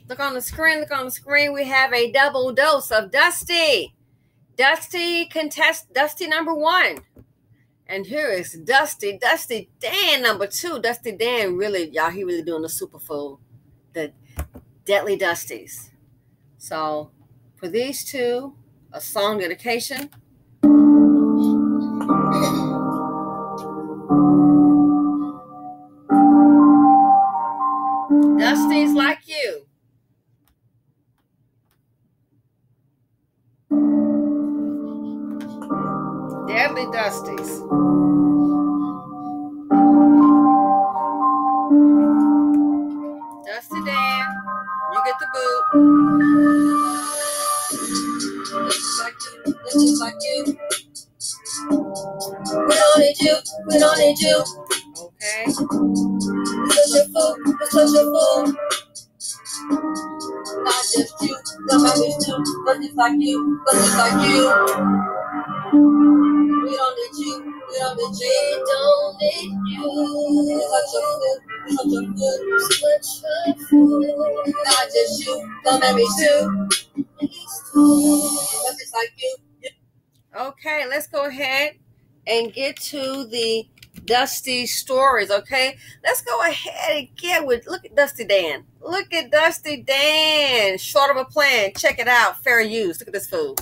Look on the screen. Look on the screen. We have a double dose of Dusty. Dusty number 1. And here is Dusty Dan number 2. Dusty Dan really, y'all, he really doing the superfood. The Deadly Dusties. So for these two, a song dedication. Dusties Like You. Deadly Dusties. Dusty Dan, you get the boot. Dusties Like You. We don't need you. We don't need you. Okay. Such a fool. You're such a fool. Not just you. Somebody too. Dusties Like You. Dusties Like You. We don't need you. We don't need you. We don't need you. You're such a fool. You're such a fool. Such a fool. Not just you. Don't make me too. Just like you. Okay, let's go ahead and get to the Dusty stories, okay? Let's go ahead and get with, look at Dusty Dan. Look at Dusty Dan. Short of a plan. Check it out. Fair use. Look at this fool.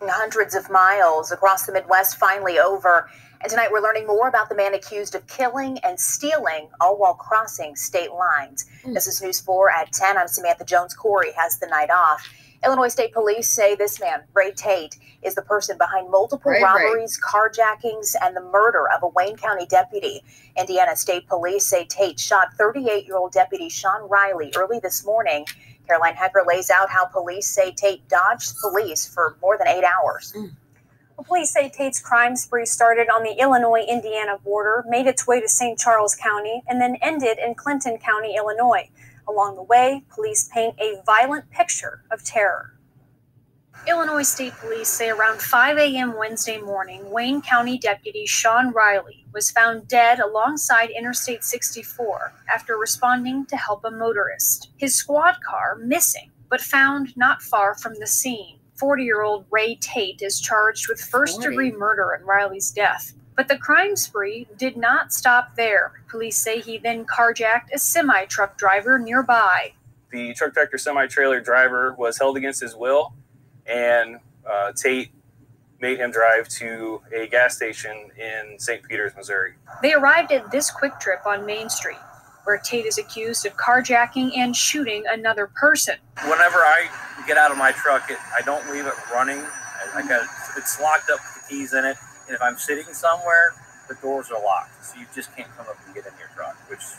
Hundreds of miles across the Midwest finally over. And tonight we're learning more about the man accused of killing and stealing, all while crossing state lines. This is News 4 at 10. I'm Samantha Jones. Corey has the night off. Illinois State Police say this man, Ray Tate, is the person behind multiple robberies, carjackings, and the murder of a Wayne County deputy. Indiana State Police say Tate shot 38-year-old deputy Sean Riley early this morning. Caroline Hecker lays out how police say Tate dodged police for more than 8 hours. Well, police say Tate's crime spree started on the Illinois-Indiana border, made its way to St. Charles County, and then ended in Clinton County, Illinois. Along the way, police paint a violent picture of terror. Illinois State Police say around 5 a.m. Wednesday morning, Wayne County Deputy Sean Riley was found dead alongside Interstate 64 after responding to help a motorist. His squad car missing, but found not far from the scene. 40-year-old Ray Tate is charged with first-degree murder in Riley's death. But the crime spree did not stop there. Police say he then carjacked a semi-truck driver nearby. The truck tractor semi-trailer driver was held against his will, and Tate made him drive to a gas station in St. Peters, Missouri. They arrived at this Quick Trip on Main Street, where Tate is accused of carjacking and shooting another person. Whenever I get out of my truck, I don't leave it running. It's locked up with the keys in it. And if I'm sitting somewhere, the doors are locked. So you just can't come up and get in your truck, which is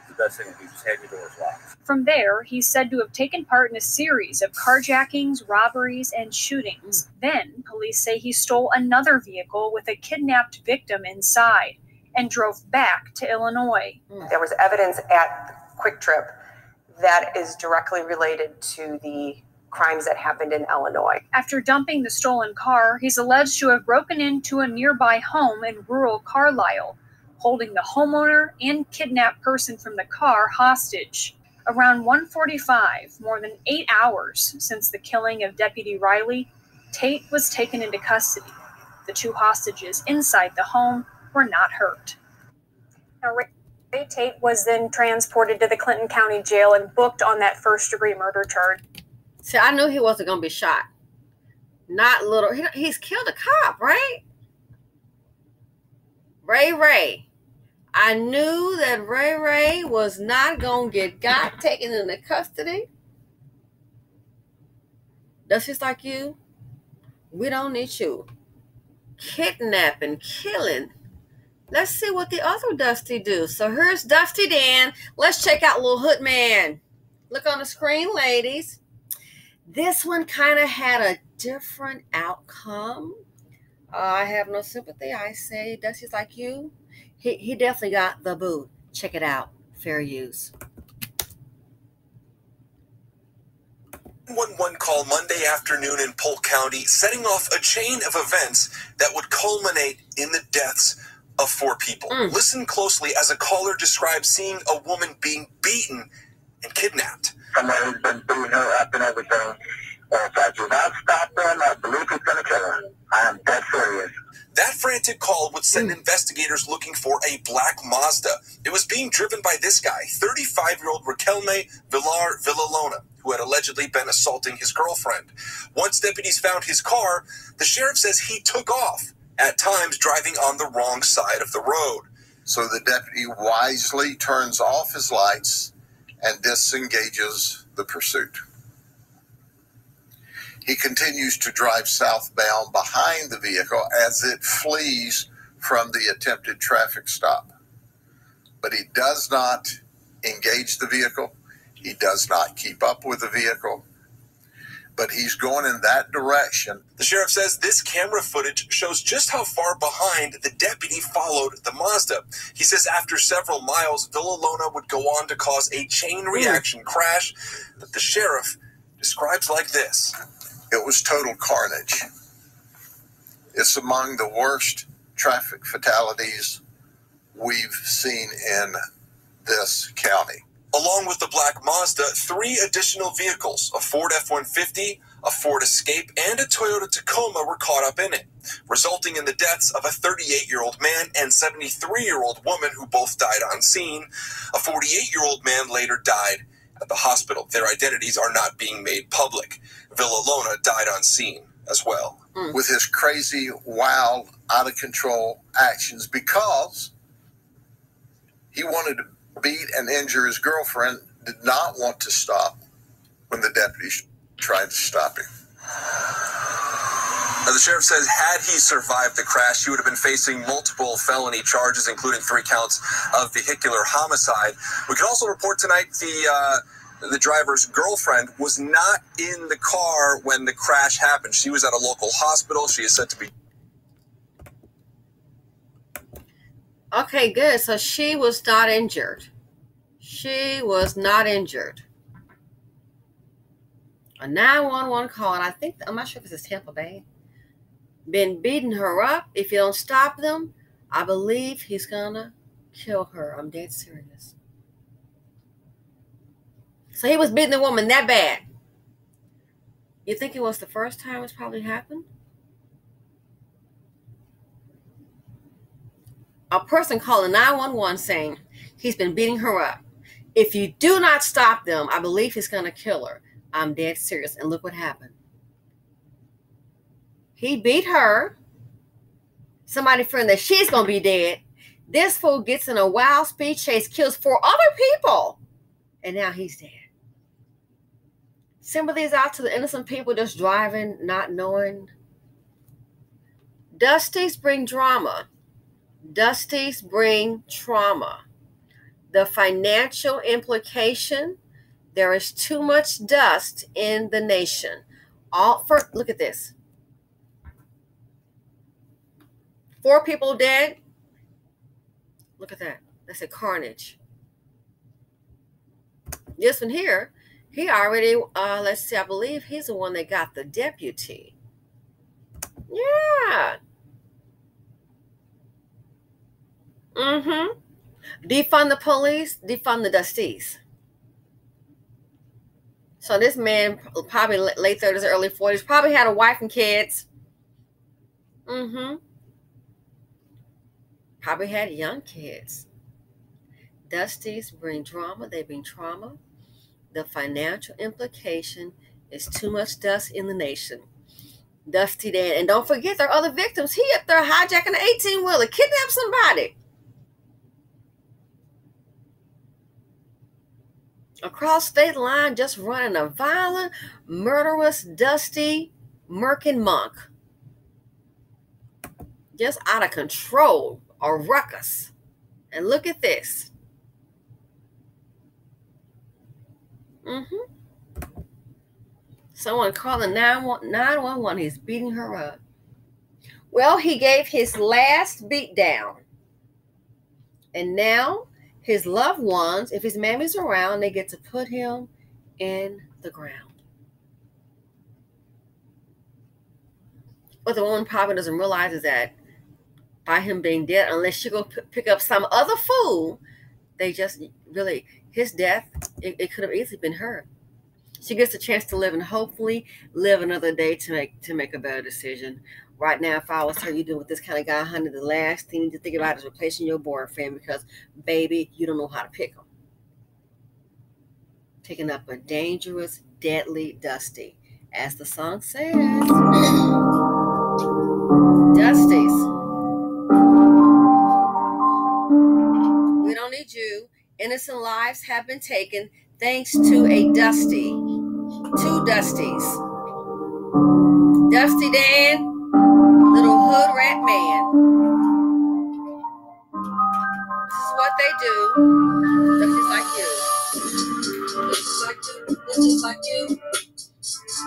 the best thing to do, just have your doors locked. From there, he's said to have taken part in a series of carjackings, robberies, and shootings. Then, police say he stole another vehicle with a kidnapped victim inside and drove back to Illinois. There was evidence at Quick Trip that is directly related to the crimes that happened in Illinois. After dumping the stolen car, he's alleged to have broken into a nearby home in rural Carlisle, holding the homeowner and kidnapped person from the car hostage. Around 1:45, more than 8 hours since the killing of Deputy Riley, Tate was taken into custody. The two hostages inside the home were not hurt. Now, Ray Tate was then transported to the Clinton County Jail and booked on that first-degree murder charge. See, I knew he wasn't going to be shot. Not little. He's killed a cop, right? Ray. I knew that Ray was not going to got taken into custody. Dusties Like You, we don't need you. Kidnapping, killing. Let's see what the other Dusty do. So here's Dusty Dan. Let's check out Little Hood Man. Look on the screen, ladies. This one kind of had a different outcome. I have no sympathy. I say Dusties Like You. He definitely got the boot. Check it out. Fair use. 911 call Monday afternoon in Polk County, setting off a chain of events that would culminate in the deaths of 4 people. Listen closely as a caller describes seeing a woman being beaten and kidnapped. Someone who's been beating her up and everything. If I do not stop them, I believe he's going to kill her. I am dead serious. That frantic call would send investigators looking for a black Mazda. It was being driven by this guy, 35-year-old Riquelme Villalona, who had allegedly been assaulting his girlfriend. Once deputies found his car, the sheriff says he took off, at times driving on the wrong side of the road. So the deputy wisely turns off his lights and disengages the pursuit. He continues to drive southbound behind the vehicle as it flees from the attempted traffic stop. But he does not engage the vehicle. He does not keep up with the vehicle. But he's going in that direction. The sheriff says this camera footage shows just how far behind the deputy followed the Mazda. He says after several miles, Villalona would go on to cause a chain reaction crash that the sheriff describes like this. It was total carnage. It's among the worst traffic fatalities we've seen in this county. Along with the black Mazda, 3 additional vehicles, a Ford F-150, a Ford Escape, and a Toyota Tacoma were caught up in it, resulting in the deaths of a 38-year-old man and 73-year-old woman who both died on scene. A 48-year-old man later died at the hospital. Their identities are not being made public. Villalona died on scene as well. With his crazy, wild, out-of-control actions because he wanted to beat and injure his girlfriend, did not want to stop when the deputies tried to stop him. Now, the sheriff says had he survived the crash, he would have been facing multiple felony charges, including 3 counts of vehicular homicide. We can also report tonight the driver's girlfriend was not in the car when the crash happened. She was at a local hospital. She is said to be... Okay, good. So she was not injured. She was not injured. A 911 call, and I'm not sure if this is Tampa Bay. Been beating her up. If you don't stop them, I believe he's gonna kill her. I'm dead serious. So he was beating the woman that bad. You think it was the first time it's probably happened? A person calling 911 saying he's been beating her up. If you do not stop them, I believe he's going to kill her. I'm dead serious. And look what happened. He beat her. Somebody fearing that she's going to be dead. This fool gets in a wild speed chase, kills 4 other people. And now he's dead. Sympathies out to the innocent people just driving, not knowing. Dusties bring drama. Dusties bring trauma. The financial implication, there is too much dust in the nation. Look at this. 4 people dead. Look at that. That's a carnage. This one here, he already, let's see, I believe he's the one that got the deputy. Yeah. Defund the police, defund the Dusties. So this man, probably late 30s, early 40s, probably had a wife and kids. Probably had young kids. Dusties bring drama. They bring trauma. The financial implication is too much dust in the nation. Dusty Dan. And don't forget there are other victims. He up there hijacking an 18-wheeler, kidnapped somebody. Across state line, just running a violent, murderous, dusty, murking monk. Just out of control, a ruckus. And look at this. Someone calling 911. He's beating her up. Well, he gave his last beat down. And now his loved ones, if his mammy's around, they get to put him in the ground. What the woman probably doesn't realize is that by him being dead, unless she go pick up some other fool, they just really, his death it could have easily been her. She gets a chance to live and hopefully live another day to make a better decision. Right now, if I was her, you doing with this kind of guy, honey, the last thing you need to think about is replacing your boyfriend because, baby, you don't know how to pick him. Taking up a dangerous, deadly Dusty. As the song says, Dusties, we don't need you. Innocent lives have been taken thanks to a Dusty. Two Dusties. Dusty Dan, little hood rat man. This is what they do. Dusties like you. Dusties like you. Dusties like you.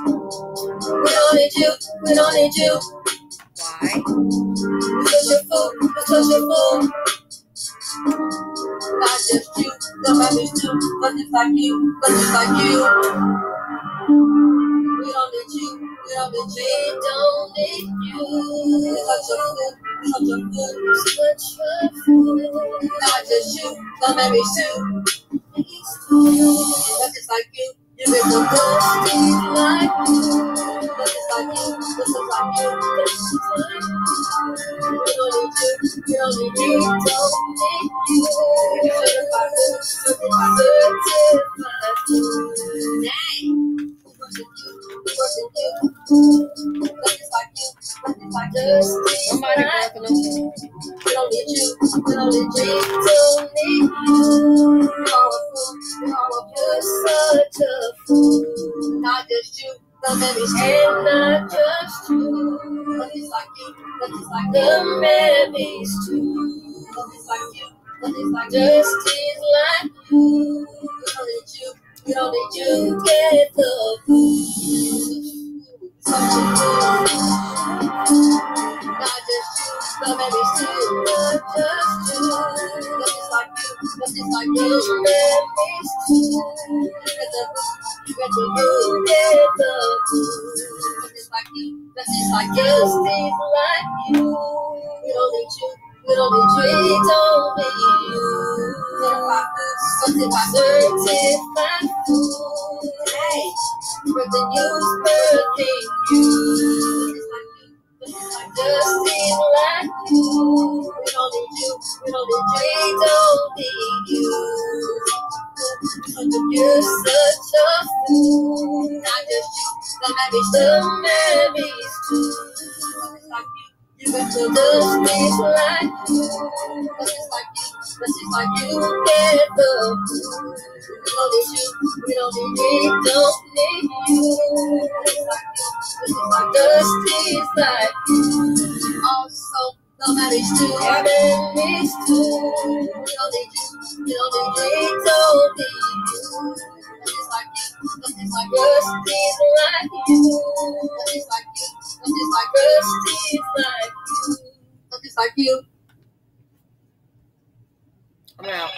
We don't need you. We don't need you. Why? Because you're fool. Because you're fool. Not just you. Somebody's too. Dusties like you. Dusties like you. We don't need you. We don't need you. We don't need you. Because you're fool. Because you're fool. Because you're fool. Not just you. Somebody's too. Dusties like you. You get the dusties like you. Dusties like you. Dusties like you. Dusties like you. We don't need you. We don't need you. We don't need you. Certified good. Certified good. Dang. Somebody working on you. We don't need you. We don't need you. We don't need you. You're a fool. You're such a fool. Not just you. The memories and not just you. Nothing's like you. Nothing's like the memories too. Nothing's like you. Nothing's like Dusties like you. We don't need you. We don't need you. Get the fool. Such a fool. Not just you. The memories too. Not just you. Nothing's like you. Nothing's like the memories too. Get the fool. You got to get the fool. Nothing's like you. Nothing's like Dusties like you. We don't need you. We don't need you. We don't need you. Certified fool. Hey, for the news, birthing you. Dusties like you. We don't need you. We don't need you. We don't need you. You're such a fool. Not just you. The memories too. Like you got the Dusties like you. Dusties like you. Dusties like you. Get the fool. We don't need you. We don't need you. We don't need you. Dusties like you. Also, the memories too. Memories too. We don't need you. We don't need you. We don't need you. Dusties like you. Dusties like Dusties like you. Dusties like you. Dusties like Dusties like you. Dusties like you. I'm out.